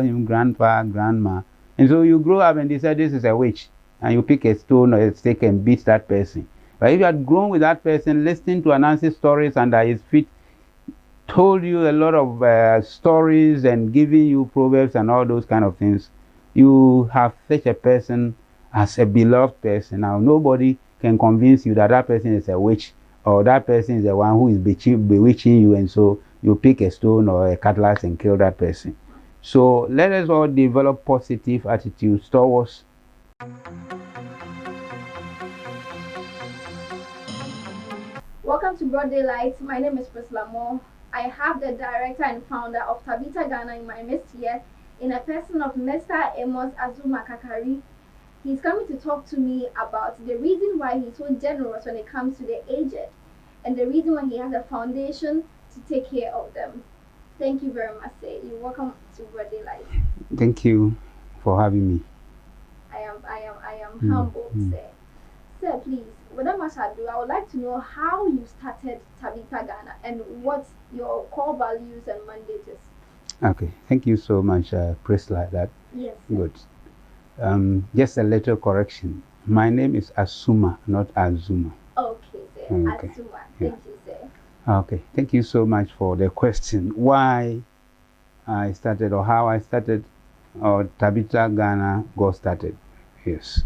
him grandpa, grandma. And so you grow up and decide this is a witch, and you pick a stone or a stick and beat that person. But if you had grown with that person, listening to Anansi's stories under his feet, told you a lot of stories and giving you proverbs and all those kind of things, you have such a person as a beloved person. Now, nobody can convince you that that person is a witch or that person is the one who is bewitching you, and so you pick a stone or a cutlass and kill that person. So let us all develop positive attitudes towards. Welcome to Broad Daylight. My name is Priscilla Moore. I have the director and founder of Tabitha Ghana in my midst here, in a person of Mr. Amos Azuma Kakari. He's coming to talk to me about the reason why he's so generous when it comes to the aged, and the reason why he has a foundation to take care of them. Thank you very much, sir. You're welcome to Broad Daylight. Thank you for having me. I am humbled, sir. Sir, please, without much ado, I would like to know how you started Tabitha Ghana and what your core values and mandate is. Okay, thank you so much, Priscilla. That Yes. good. Just a little correction. My name is Asuma, not Azuma. Okay, sir. Okay. Azuma. Yeah. Thank you, sir. Okay, thank you so much for the question. Why I started, or how I started, or Tabitha Ghana got started. Yes.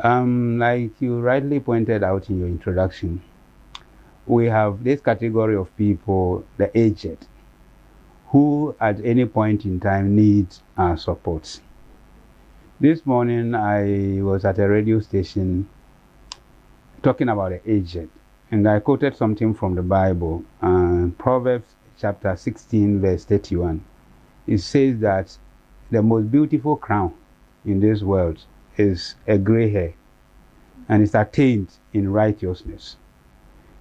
Like you rightly pointed out in your introduction, we have this category of people, the aged, who at any point in time need our support. This morning I was at a radio station talking about the aged, and I quoted something from the Bible, Proverbs chapter 16, verse 31. It says that the most beautiful crown in this world is a gray hair, and it's attained in righteousness.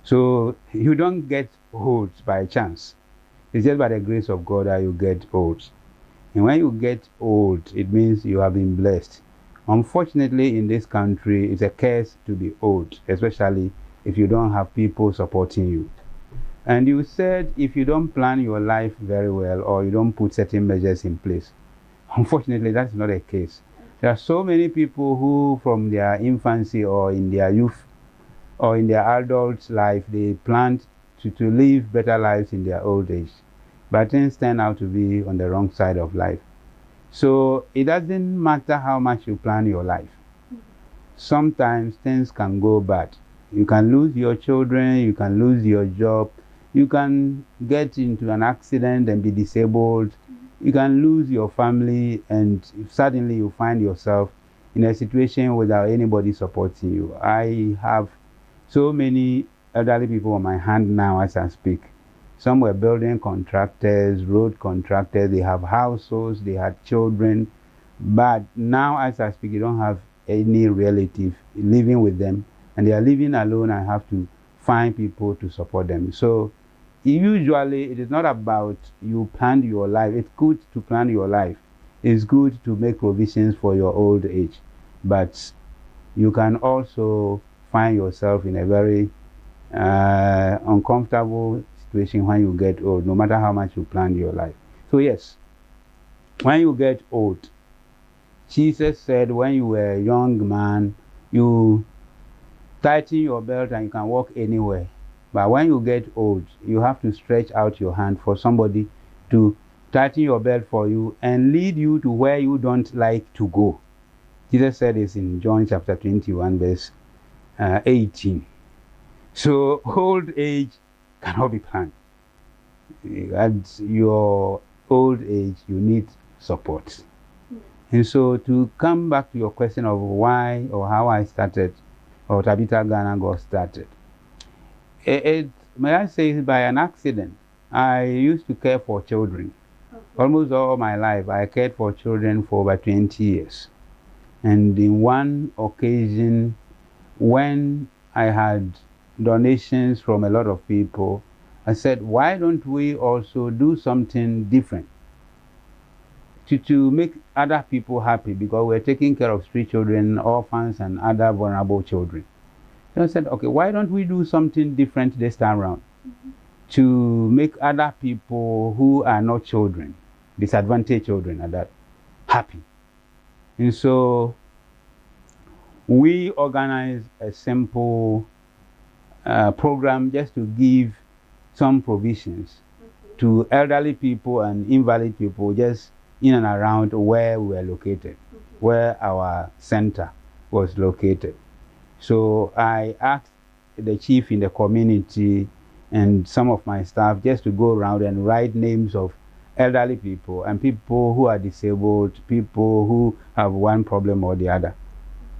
So you don't get old by chance. It's just by the grace of God that you get old. And when you get old, it means you have been blessed. Unfortunately, in this country, it's a curse to be old, especially if you don't have people supporting you. And you said if you don't plan your life very well or you don't put certain measures in place, unfortunately, that's not the case. There are so many people who, from their infancy or in their youth or in their adult life, they planned to live better lives in their old age. But things turn out to be on the wrong side of life. So it doesn't matter how much you plan your life. Sometimes things can go bad. You can lose your children, you can lose your job, you can get into an accident and be disabled, you can lose your family, and suddenly you find yourself in a situation without anybody supporting you. I have so many elderly people on my hand now as I speak. Some were building contractors, road contractors, they have households, they had children, but now as I speak, you don't have any relative living with them, and they are living alone and have to find people to support them. So usually it is not about you plan your life. It's good to plan your life. It's good to make provisions for your old age, but you can also find yourself in a very uncomfortable situation when you get old, no matter how much you plan your life. So yes, when you get old, Jesus said when you were a young man, you tighten your belt and you can walk anywhere. But when you get old, you have to stretch out your hand for somebody to tighten your belt for you and lead you to where you don't like to go. Jesus said this in John chapter 21, verse 18. So old age cannot be planned. At your old age, you need support. And so to come back to your question of why or how I started, or Tabitha Ghana got started, may I say by an accident. I used to care for children. Almost all my life, I cared for children for over 20 years. And in one occasion, when I had donations from a lot of people, I said, why don't we also do something different to make other people happy, because we're taking care of street children, orphans, and other vulnerable children. So I said, okay, why don't we do something different this time around to make other people who are not children disadvantaged children at that happy. And so we organized a simple program just to give some provisions to elderly people and invalid people just in and around where we were located, where our center was located. So I asked the chief in the community and some of my staff just to go around and write names of elderly people and people who are disabled, people who have one problem or the other,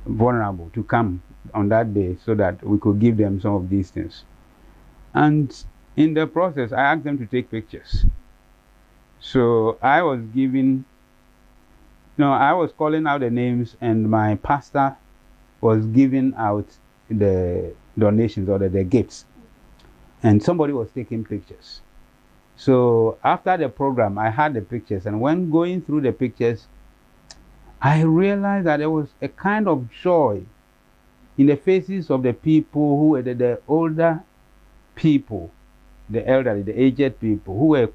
vulnerable, to come on that day so that we could give them some of these things. And in the process, I asked them to take pictures. So I was calling out the names, and my pastor was giving out the donations or the gifts. And somebody was taking pictures. So after the program, I had the pictures, and when going through the pictures, I realized that there was a kind of joy in the faces of the people who were the older people, the elderly, the aged people who were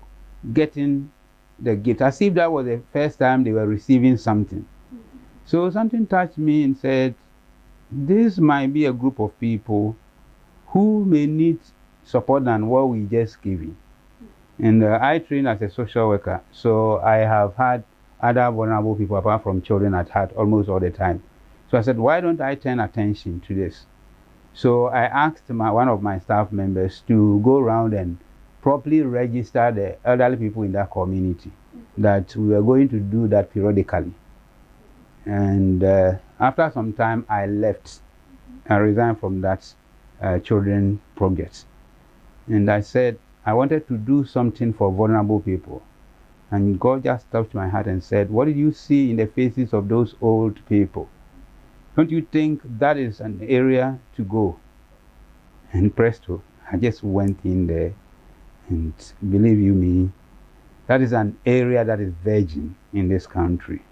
getting the gift, as if that was the first time they were receiving something. So something touched me and said, this might be a group of people who may need support than what we just giving. And I train as a social worker, so I have had other vulnerable people apart from children at heart almost all the time. So I said, why don't I turn attention to this? So I asked one of my staff members to go around and properly register the elderly people in that community, that we were going to do that periodically. And after some time, I left. I resigned from that children project. And I said, I wanted to do something for vulnerable people. And God just touched my heart and said, what did you see in the faces of those old people? Don't you think that is an area to go? And presto, I just went in there, and believe you me, that is an area that is virgin in this country.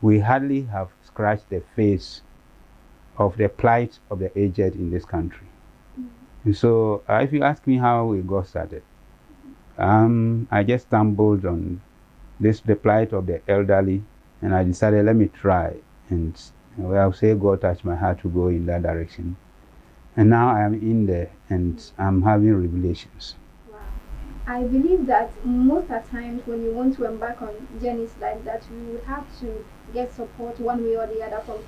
We hardly have scratched the face of the plight of the aged in this country. And so if you ask me how we got started, I just stumbled on the plight of the elderly, and I decided, let me try. And I'll say God touched my heart to go in that direction. And now I am in there, and I'm having revelations. Wow. I believe that most of the times when you want to embark on journeys like that, you would have to get support one way or the other from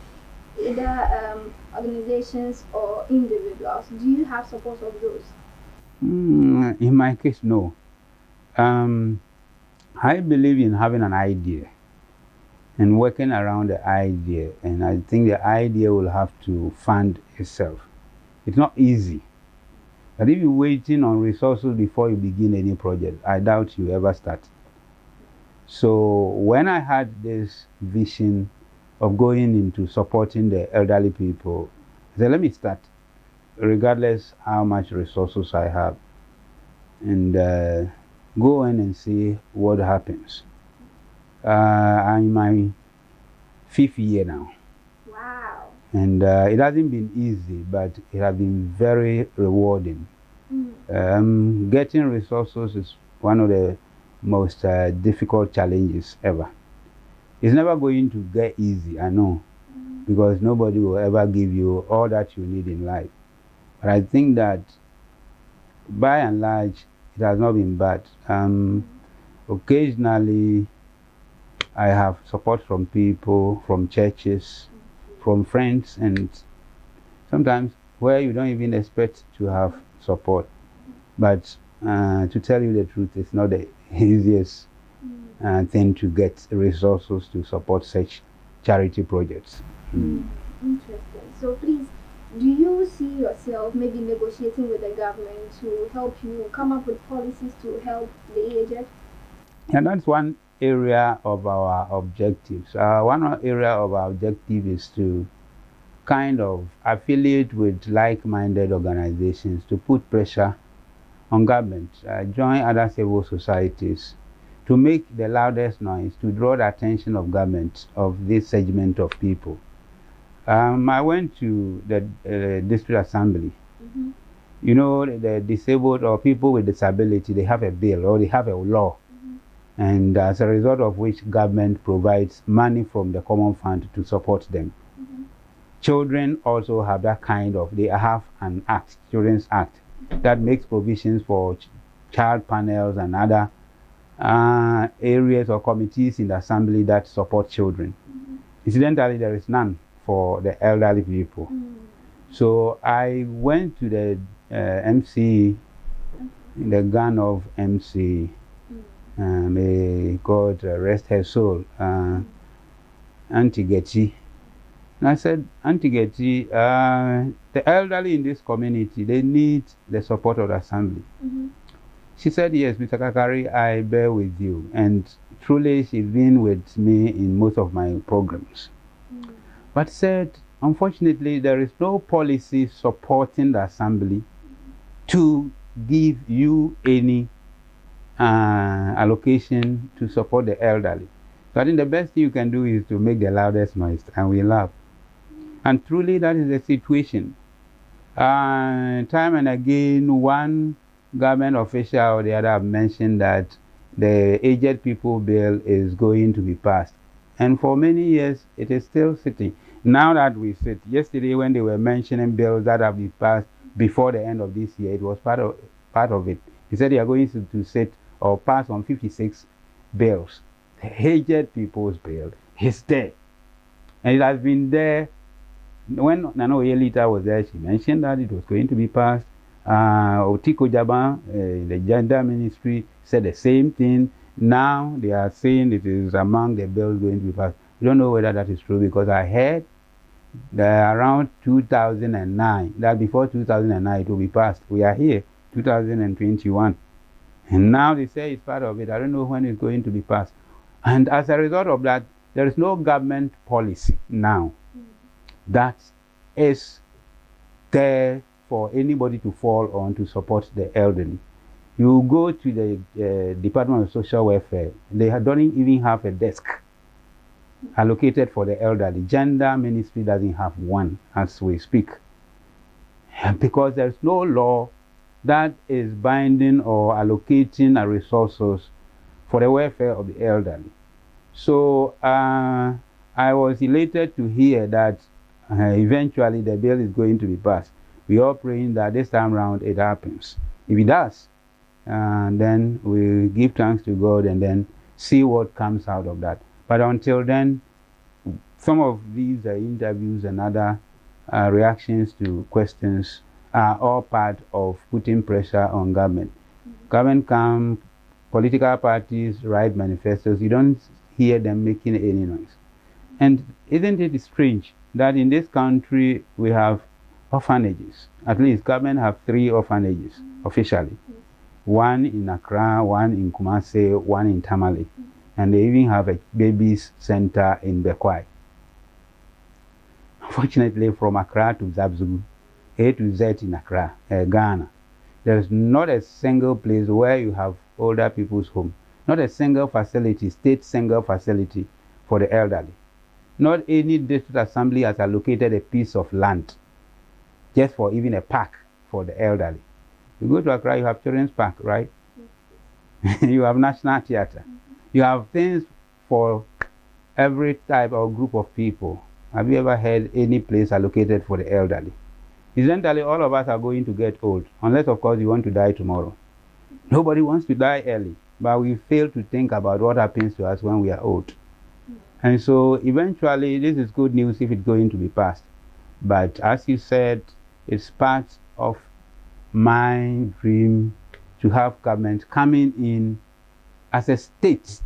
either organizations or individuals. Do you have support of those? In my case, no. I believe in having an idea and working around the idea, and I think the idea will have to fund itself. It's not easy. But if you're waiting on resources before you begin any project, I doubt you ever start. So when I had this vision of going into supporting the elderly people, I said, let me start, regardless how much resources I have, and go in and see what happens. I'm in my 5th year now. Wow. And it hasn't been easy, but it has been very rewarding. Getting resources is one of the most difficult challenges ever. It's never going to get easy, I know, because nobody will ever give you all that you need in life. But I think that by and large, it has not been bad. Occasionally, I have support from people, from churches, from friends, and sometimes where you don't even expect to have support. But to tell you the truth, it's not the easiest thing to get resources to support such charity projects. Interesting. So please, do you see yourself maybe negotiating with the government to help you come up with policies to help the aged? And that's one area of our objectives. One area of our objective is to kind of affiliate with like-minded organizations to put pressure on government, join other civil societies to make the loudest noise, to draw the attention of government of this segment of people. I went to the district assembly. You know, the disabled or people with disability, they have a bill or they have a law and as a result of which government provides money from the common fund to support them. Children also have that kind of, they have an act, Children's Act, that makes provisions for child panels and other areas or committees in the assembly that support children. Incidentally, there is none for the elderly people. So I went to the MC, the gun of MC, may God rest her soul, Auntie Getty. And I said, Auntie Getty, the elderly in this community, they need the support of the assembly. She said, yes, Mr. Kakari, I bear with you. And truly, she's been with me in most of my programs. But said, unfortunately, there is no policy supporting the assembly to give you any allocation to support the elderly. So I think the best thing you can do is to make the loudest noise, and we laugh. And truly, that is the situation. Time and again, one government official or the other have mentioned that the aged people bill is going to be passed. And for many years, it is still sitting. Now that we sit, yesterday when they were mentioning bills that have been passed before the end of this year, it was part of it. He said they are going to sit or pass on 56 bills. The aged people's bill is there. And it has been there. When Nana Oyelita was there, she mentioned that it was going to be passed. Otiko Jaban, the gender ministry, said the same thing. Now they are saying it is among the bills going to be passed. We don't know whether that is true, because I heard that around 2009, that before 2009 it will be passed. We are here, 2021. And now they say it's part of it. I don't know when it's going to be passed. And as a result of that, there is no government policy now that is there for anybody to fall on to support the elderly. You go to the Department of Social Welfare, they don't even have a desk allocated for the elderly. Gender Ministry doesn't have one as we speak, because there's no law that is binding or allocating resources for the welfare of the elderly. So I was elated to hear that eventually the bill is going to be passed. We are praying that this time around it happens. If it does, then we give thanks to God and then see what comes out of that. But until then, some of these interviews and other reactions to questions are all part of putting pressure on government. Government come, political parties write manifestos, you don't hear them making any noise. And isn't it strange that in this country we have orphanages? At least government have 3 orphanages officially. One in Accra, one in Kumasi, one in Tamale. And they even have a babies center in Bekwai. Unfortunately, from Accra to Zabzu, A to Z in Accra, Ghana, there's not a single place where you have older people's home. Not a single facility, state single facility for the elderly. Not any district assembly has allocated a piece of land just for even a park for the elderly. You go to Accra, you have Children's Park, right? You have National Theatre. You have things for every type or group of people. Have you ever heard any place allocated for the elderly? Incidentally, all of us are going to get old, unless, of course, you want to die tomorrow. Nobody wants to die early, but we fail to think about what happens to us when we are old. And so eventually, this is good news if it's going to be passed. But as you said, it's part of my dream to have government coming in as a state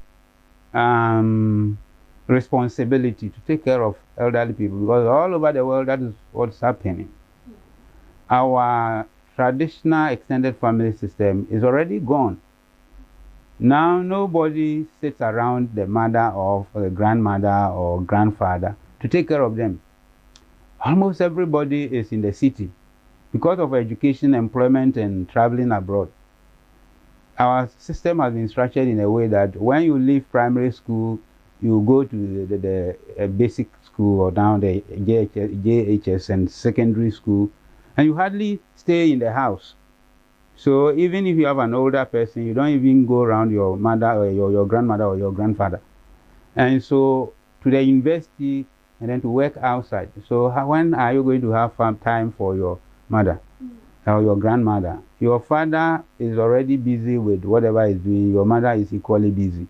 responsibility to take care of elderly people, because all over the world that is what's happening. Our traditional extended family system is already gone. Now nobody sits around the mother or the grandmother or grandfather to take care of them. Almost everybody is in the city because of education, employment, and traveling abroad. Our system has been structured in a way that when you leave primary school, you go to the basic school or down the JHS and secondary school, and you hardly stay in the house. So even if you have an older person, you don't even go around your mother or your grandmother or your grandfather. And so to the university and then to work outside. So when are you going to have time for your mother or your grandmother? Your father is already busy with whatever he's doing. Your mother is equally busy.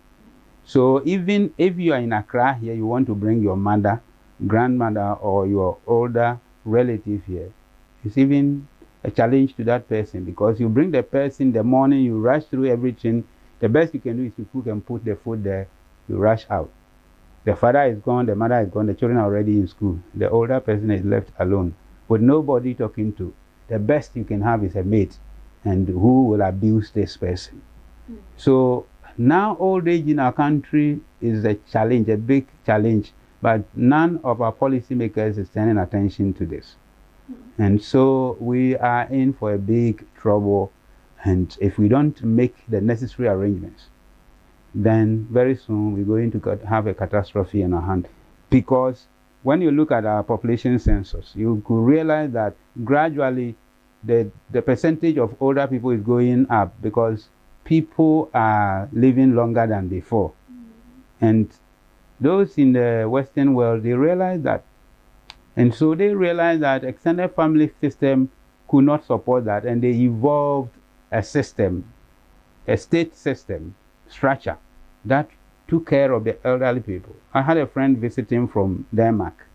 So even if you are in Accra here, you want to bring your mother, grandmother, or your older relative here, it's even a challenge to that person, because you bring the person in the morning, you rush through everything. The best you can do is to cook and put the food there, you rush out. The father is gone, the mother is gone, the children are already in school. The older person is left alone with nobody talking to. The best you can have is a mate, and who will abuse this person. So now old age in our country is a challenge, a big challenge, but none of our policymakers is turning attention to this. And so we are in for a big trouble, and if we don't make the necessary arrangements, then very soon we're going to have a catastrophe in our hand. Because when you look at our population census, you could realize that gradually the percentage of older people is going up, because people are living longer than before. And those in the Western world, they realize that. And so they realized that extended family system could not support that, and they evolved a system, a state system, structure that took care of the elderly people. I had a friend visiting from Denmark,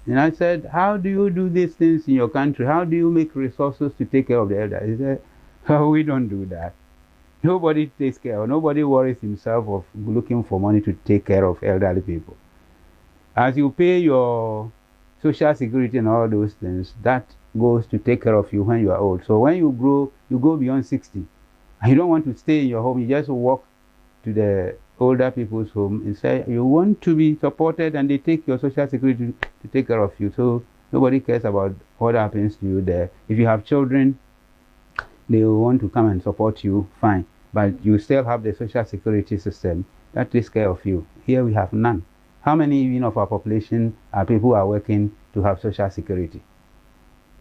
and I said, how do you do these things in your country? How do you make resources to take care of the elderly? He said, oh, we don't do that. Nobody takes care, or nobody worries himself of looking for money to take care of elderly people. As you pay your social security and all those things, that goes to take care of you when you are old. So when you grow, you go beyond 60. And you don't want to stay in your home. You just walk to the older people's home and say you want to be supported, and they take your social security to take care of you. So nobody cares about what happens to you there. If you have children, they will want to come and support you, fine. But you still have the social security system that takes care of you. Here we have none. How many even of our population are people who are working to have social security?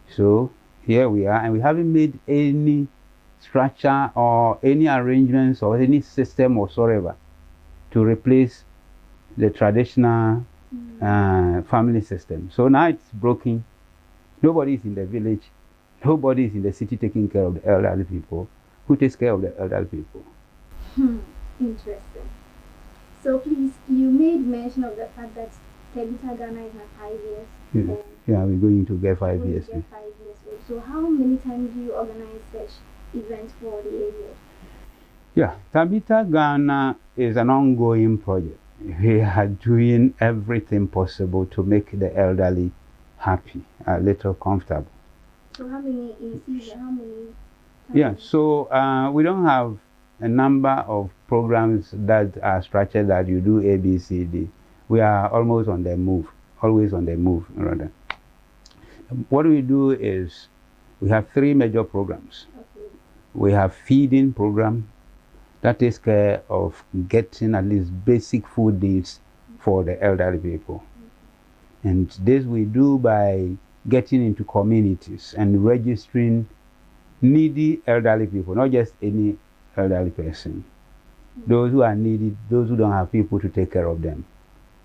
So here we are, and we haven't made any structure or any arrangements or any system whatsoever to replace the traditional family system. So now it's broken. Nobody is in the village. Nobody is in the city taking care of the elderly people. Who takes care of the elderly people? Interesting. So please, you made mention of the fact that Tabitha Ghana is at 5 years old. Yeah, we're going to get 5 years. Get 5 years old. So how many times do you organize such events for the area? Yeah, Tabitha Ghana is an ongoing project. We are doing everything possible to make the elderly happy, a little comfortable. So how many in season? How many times? Yeah, so we don't have a number of programs that are structured that you do A, B, C, D. We are almost on the move, always on the move, rather. What we do is we have 3 major programs. Okay. We have feeding program that takes care of getting at least basic food needs for the elderly people. And this we do by getting into communities and registering needy elderly people, not just any elderly person. Those who are needy, those who don't have people to take care of them.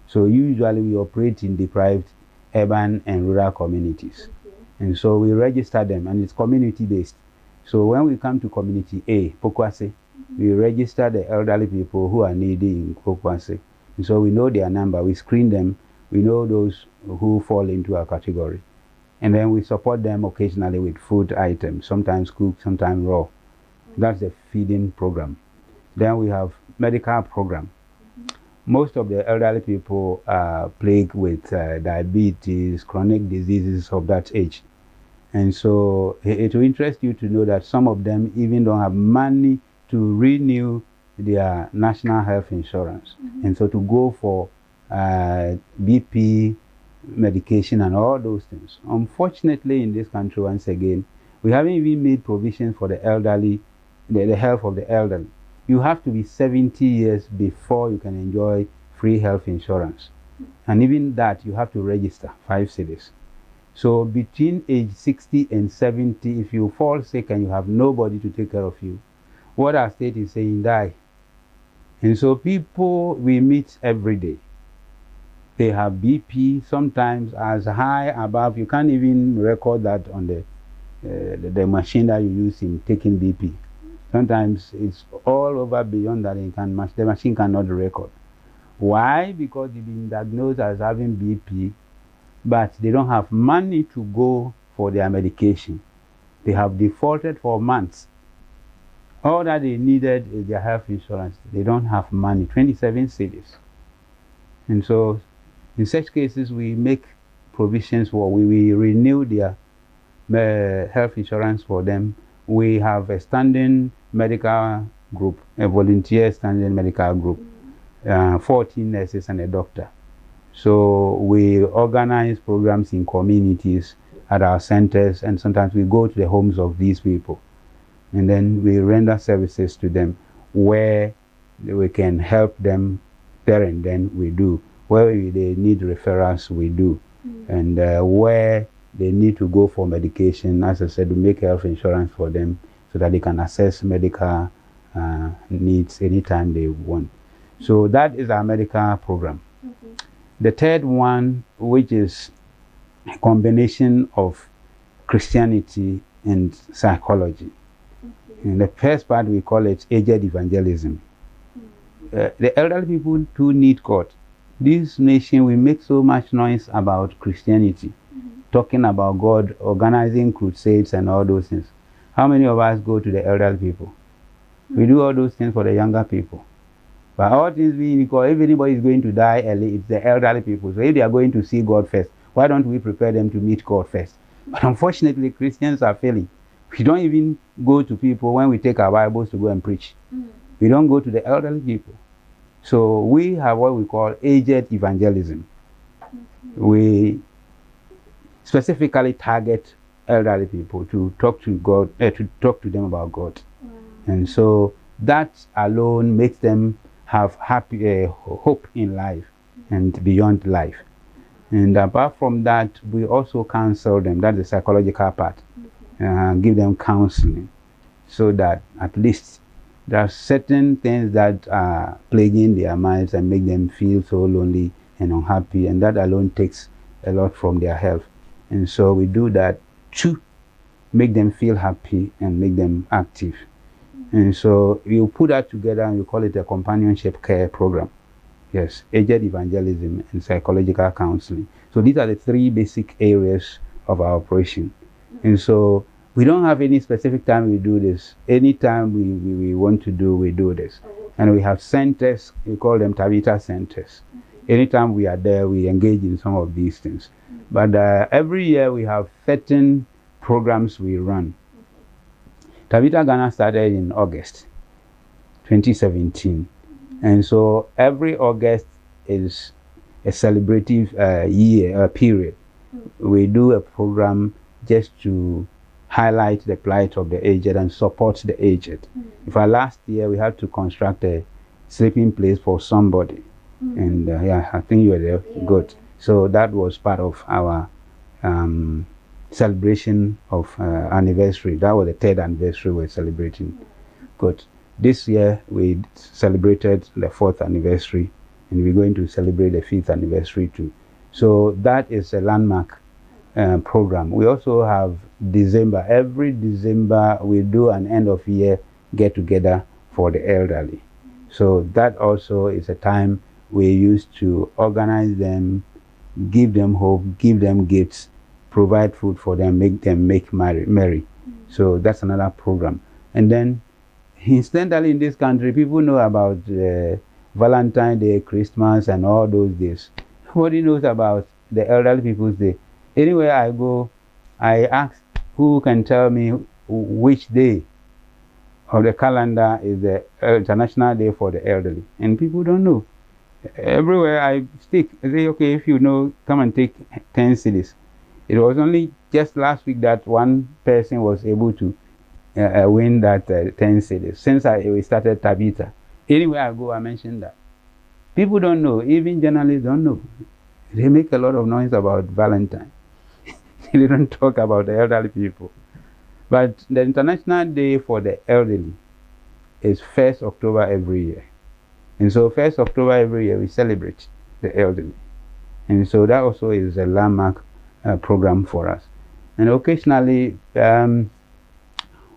So usually we operate in deprived urban and rural communities. Okay. And so we register them, and it's community based. So when we come to community A, Pokwase, we register the elderly people who are needy in Pokwase. And so we know their number, we screen them, we know those who fall into our category. And then we support them occasionally with food items, sometimes cooked, sometimes raw. That's the feeding program. Then we have medical program. Most of the elderly people are plagued with diabetes, chronic diseases of that age. And so it will interest you to know that some of them even don't have money to renew their national health insurance. And so to go for BP medication and all those things. Unfortunately, in this country, once again, we haven't even made provisions for the elderly, the health of the elderly. You have to be 70 years before you can enjoy free health insurance. And even that, you have to register 5 cities. So between age 60 and 70, if you fall sick and you have nobody to take care of you, what our state is saying, die. And so people we meet every day, they have BP sometimes as high above. You can't even record that on the machine that you use in taking BP. Sometimes it's all over beyond that. The machine cannot record. Why? Because they've been diagnosed as having BP, but they don't have money to go for their medication. They have defaulted for months. All that they needed is their health insurance. They don't have money, 27 cities. And so in such cases, we make provisions for, we renew their health insurance for them. We have a standing medical group, a volunteer standing medical group, 14 nurses and a doctor. So we organize programs in communities at our centers, and sometimes we go to the homes of these people. And then we render services to them where we can help them there and then we do. Where they need referrals, we do. And where they need to go for medication, as I said, we make health insurance for them so that they can access medical needs anytime they want. So that is our medical program. The third one, which is a combination of Christianity and psychology. In the first part, we call it aged evangelism. The elderly people too need God. This nation, we make so much noise about Christianity, talking about God, organizing crusades and all those things. How many of us go to the elderly people? We do all those things for the younger people. But all things being equal, if anybody is going to die early, it's the elderly people. So if they are going to see God first, why don't we prepare them to meet God first? But unfortunately, Christians are failing. We don't even go to people when we take our Bibles to go and preach. We don't go to the elderly people. So we have what we call aged evangelism. We specifically target elderly people to talk to God, to talk to them about God. And so that alone makes them have happy hope in life and beyond life. And apart from that, we also counsel them. That's the psychological part. Give them counseling so that at least there are certain things that are plaguing their minds and make them feel so lonely and unhappy, and that alone takes a lot from their health. And so we do that to make them feel happy and make them active. And so you put that together and you call it a companionship care program. Yes, aged evangelism and psychological counseling. So these are the three basic areas of our operation. And so we don't have any specific time we do this. Anytime we want to do, we do this. And we have centers, we call them Tabitha centers. Anytime we are there, we engage in some of these things. But every year we have certain programs we run. Tabitha Ghana started in August 2017. And so every August is a celebrative period. We do a program just to highlight the plight of the aged and support the aged. In fact, last year we had to construct a sleeping place for somebody. And yeah, I think you were there. Good. So that was part of our celebration of anniversary. That was the third anniversary we're celebrating. Good. This year we celebrated the fourth anniversary, and we're going to celebrate the fifth anniversary too. So that is a landmark program. We also have December. Every December we do an end of year get together for the elderly. So that also is a time we use to organize them, give them hope, give them gifts, provide food for them make merry. So that's another program. And then incidentally in this country, people know about Valentine's Day, Christmas and all those days. Nobody knows about the elderly people's day. Anywhere I go, I ask who can tell me which day of the calendar is the International Day for the Elderly. And people don't know. Everywhere I stick, I say, okay, if you know, come and take 10 cedis. It was only just last week that one person was able to win that 10 cedis. Since we started Tabitha, anywhere I go, I mention that. People don't know, even journalists don't know. They make a lot of noise about Valentine. they don't talk about the elderly people. But the International Day for the Elderly is 1st October every year. And so 1st October every year we celebrate the elderly. And so that also is a landmark program for us. And occasionally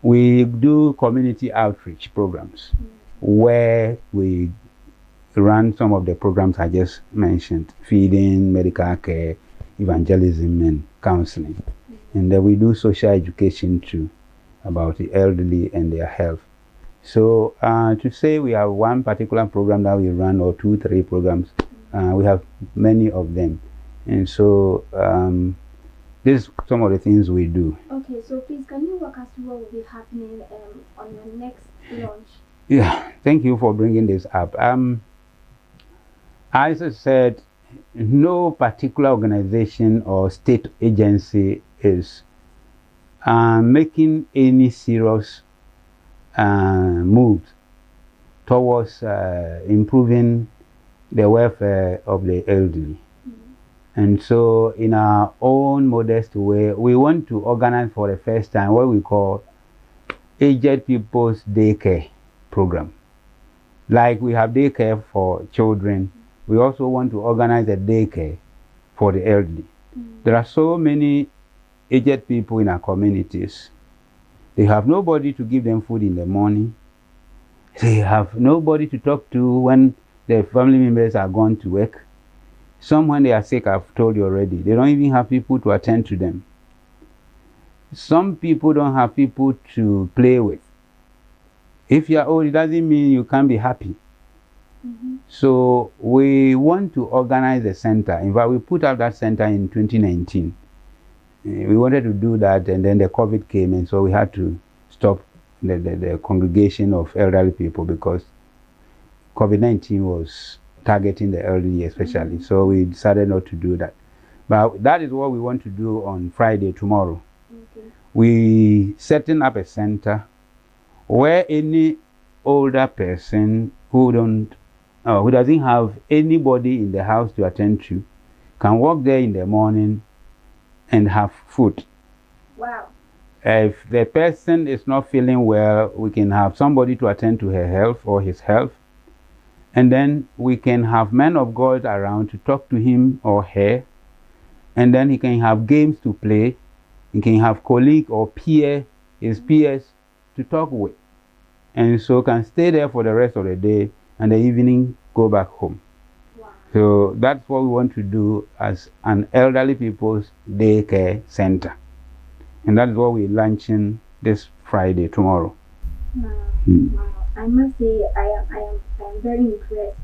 we do community outreach programs where we run some of the programs I just mentioned: feeding, medical care, evangelism, and counseling. And then we do social education too about the elderly and their health. So to say we have one particular program that we run, or 2, 3 programs, we have many of them. And so this is some of the things we do. Okay, so please can you walk us through what will be happening on your next launch? Yeah, thank you for bringing this up. As I said, no particular organization or state agency is making any serious moves towards improving the welfare of the elderly. And so in our own modest way, we want to organize for the first time what we call Aged People's Daycare Program. Like we have daycare for children, we also want to organize a daycare for the elderly. There are so many aged people in our communities. They have nobody to give them food in the morning. They have nobody to talk to when their family members are gone to work. Some, when they are sick, I've told you already, they don't even have people to attend to them. Some people don't have people to play with. If you are old, it doesn't mean you can't be happy. So we want to organize a center. In fact, we put up that center in 2019. We wanted to do that, and then the COVID came, and so we had to stop the congregation of elderly people because COVID-19 was targeting the elderly especially. So we decided not to do that. But that is what we want to do on Friday, tomorrow. We setting up a center where any older person who doesn't have anybody in the house to attend to can walk there in the morning and have food. Wow. If the person is not feeling well, we can have somebody to attend to her health or his health. And then we can have men of God around to talk to him or her. And then he can have games to play. He can have colleague or his peers to talk with. And so can stay there for the rest of the day, and the evening go back home. Wow. So that's what we want to do as an elderly people's daycare center. And that's what we're launching this Friday, tomorrow. Wow. Wow. I must say I am very impressed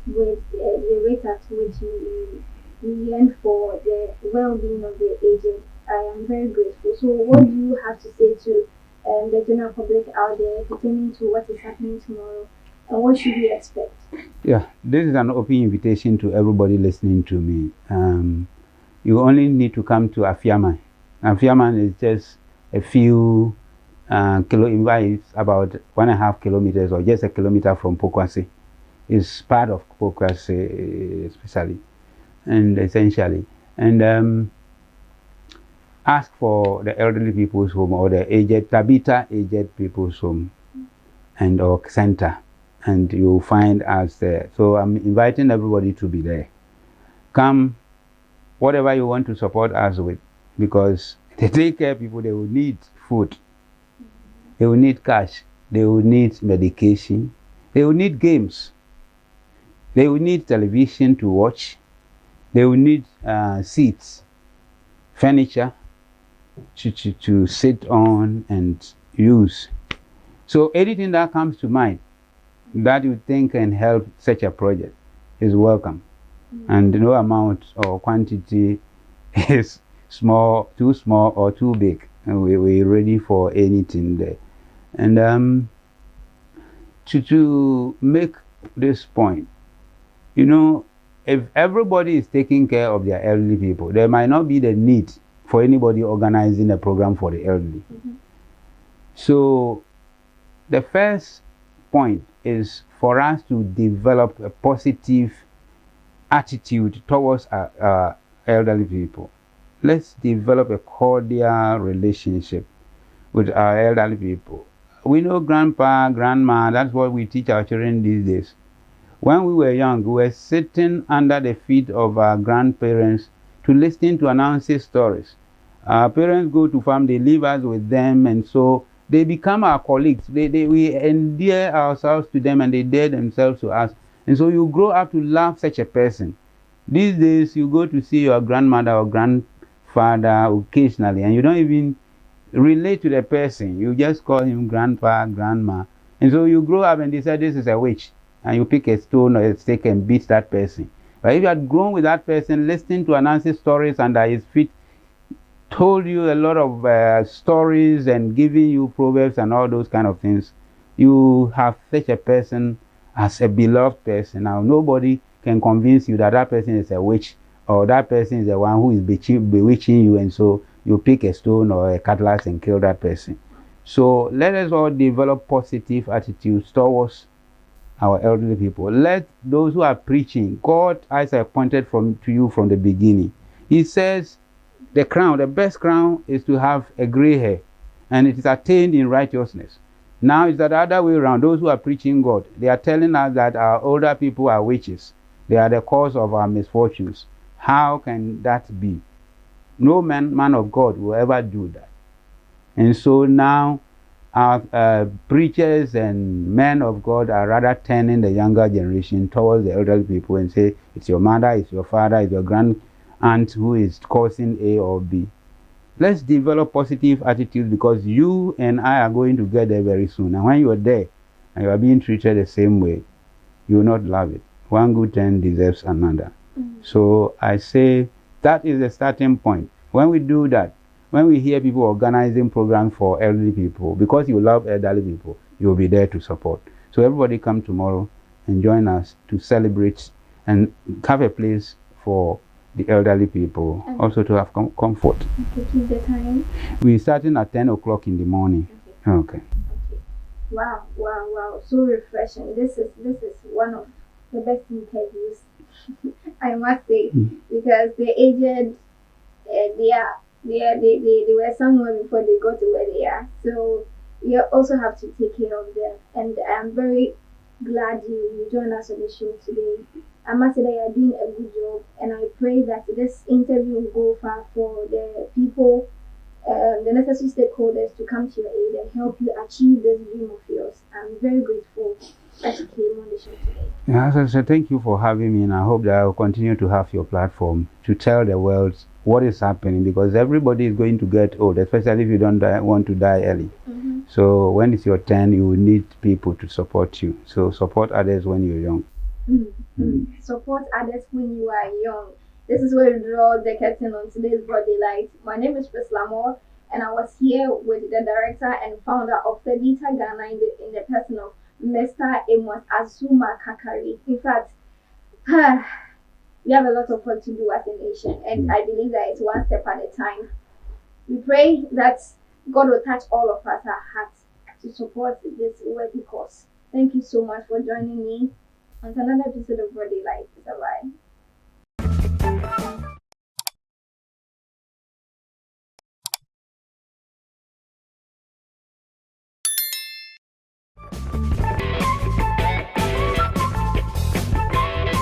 with the rate at which you yearn for the well-being of the aged. I am very grateful. So what do you have to say to the general public out there pertaining to what is happening tomorrow, and what should we expect? Yeah, this is an open invitation to everybody listening to me. You only need to come to Afiaman. Afiaman is just a few it's about 1.5 kilometers or just a kilometer from Pokwase. It's part of Pokwase especially and essentially. And ask for the elderly people's home or the Tabita aged people's home and or center, and you'll find us there. So I'm inviting everybody to be there. Come, whatever you want to support us with, because the daycare people, they will need food, they will need cash, they will need medication, they will need games, they will need television to watch, they will need seats, furniture to sit on and use. So anything that comes to mind that you think can help such a project is welcome. And no amount or quantity is too small or too big. And we're ready for anything there. And to make this point, you know, if everybody is taking care of their elderly people, there might not be the need for anybody organizing a program for the elderly. So the first point is for us to develop a positive attitude towards our elderly people. let's develop a cordial relationship with our elderly people. We know grandpa, grandma, that's what we teach our children these days. When we were young, we were sitting under the feet of our grandparents to listen to Anansi stories. Our parents go to farm, they leave us with them, and so they become our colleagues. We endear ourselves to them, and they dare themselves to us. And so you grow up to love such a person. These days, you go to see your grandmother or grandfather occasionally, and you don't even relate to the person. You just call him grandpa, grandma. And so you grow up and decide this is a witch. And you pick a stone or a stick and beat that person. But if you had grown with that person, listening to Anansi stories under his feet, told you a lot of stories and giving you proverbs and all those kind of things, you have such a person as a beloved person. Now, nobody can convince you that that person is a witch or that person is the one who is bewitching you, and so you pick a stone or a cutlass and kill that person. So let us all develop positive attitudes towards our elderly people. Let those who are preaching, God has appointed to you from the beginning. He says the crown, the best crown is to have a gray hair, and it is attained in righteousness. Now it's the other way around. Those who are preaching God, they are telling us that our older people are witches. They are the cause of our misfortunes. How can that be? No man of God will ever do that. And so now our preachers and men of God are rather turning the younger generation towards the elderly people and say, it's your mother, it's your father, it's your grand aunt who is causing A or B. Let's develop positive attitudes, because you and I are going to get there very soon. And when you are there and you are being treated the same way, you will not love it. One good turn deserves another. So I say that is the starting point. When we do that, when we hear people organizing programs for elderly people, because you love elderly people, you will be there to support. So everybody come tomorrow and join us to celebrate and have a place for the elderly people, also to have comfort. Okay, keep the time. We're starting at 10 o'clock in the morning. Okay. Wow, wow, wow. So refreshing. This is one of the best interviews, I must say, because the aged, they were somewhere before they got to where they are. So you also have to take care of them. And I'm very glad you joined us on the show today. I must say that you are doing a good job, and I pray that this interview will go far for the people, the necessary stakeholders to come to your aid and help you achieve this dream of yours. I'm very grateful that you came on the show today. Yeah, as I said, thank you for having me, and I hope that I will continue to have your platform to tell the world what is happening, because everybody is going to get old, especially if you don't want to die early. So when it's your turn, you will need people to support you. So support others when you're young. Support others when you are young. This is where we draw the curtain on today's Broad Daylight. My name is Prislamore, and I was here with the director and founder of Tabita Ghana in the person of Mr. Amos Azuma Kakari. In fact, we have a lot of work to do as a nation, and I believe that it's one step at a time. We pray that God will touch all of us our hearts to support this worthy cause. Thank you so much for joining me on another episode of Broad Daylight. Bye-bye.